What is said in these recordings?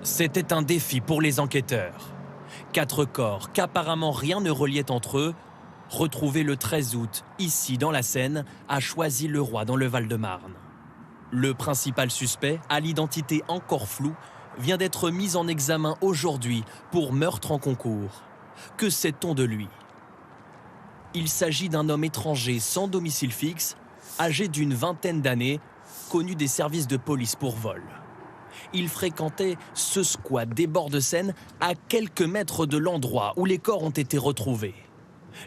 C'était un défi pour les enquêteurs. 4 corps qu'apparemment rien ne reliait entre eux, retrouvés le 13 août, ici dans la Seine, à Choisy-le-Roi dans le Val-de-Marne. Le principal suspect, à l'identité encore floue, vient d'être mis en examen aujourd'hui pour meurtre en concours. Que sait-on de lui? Il s'agit d'un homme étranger sans domicile fixe, âgé d'une vingtaine d'années, connu des services de police pour vol. Il fréquentait ce squat des bords de Seine à quelques mètres de l'endroit où les corps ont été retrouvés.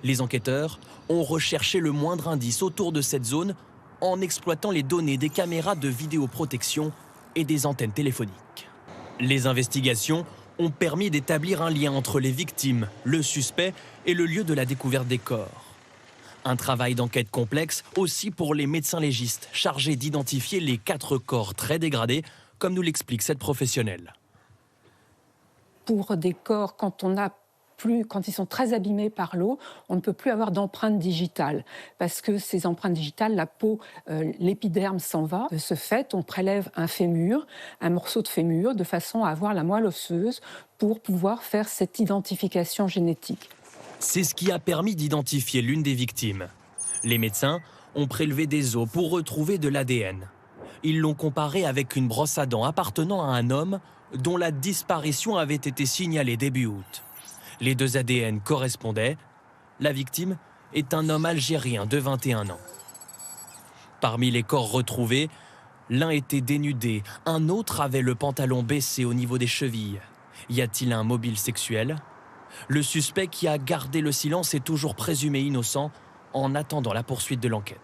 Les enquêteurs ont recherché le moindre indice autour de cette zone en exploitant les données des caméras de vidéoprotection et des antennes téléphoniques. Les investigations ont permis d'établir un lien entre les victimes, le suspect et le lieu de la découverte des corps. Un travail d'enquête complexe aussi pour les médecins légistes chargés d'identifier les 4 corps très dégradés, comme nous l'explique cette professionnelle. Pour des corps, quand ils sont très abîmés par l'eau, on ne peut plus avoir d'empreintes digitales parce que ces empreintes digitales, la peau, l'épiderme s'en va. De ce fait, on prélève un fémur, un morceau de fémur, de façon à avoir la moelle osseuse pour pouvoir faire cette identification génétique. C'est ce qui a permis d'identifier l'une des victimes. Les médecins ont prélevé des os pour retrouver de l'ADN. Ils l'ont comparé avec une brosse à dents appartenant à un homme dont la disparition avait été signalée début août. Les 2 ADN correspondaient. La victime est un homme algérien de 21 ans. Parmi les corps retrouvés, l'un était dénudé, un autre avait le pantalon baissé au niveau des chevilles. Y a-t-il un mobile sexuel? Le suspect qui a gardé le silence est toujours présumé innocent en attendant la poursuite de l'enquête.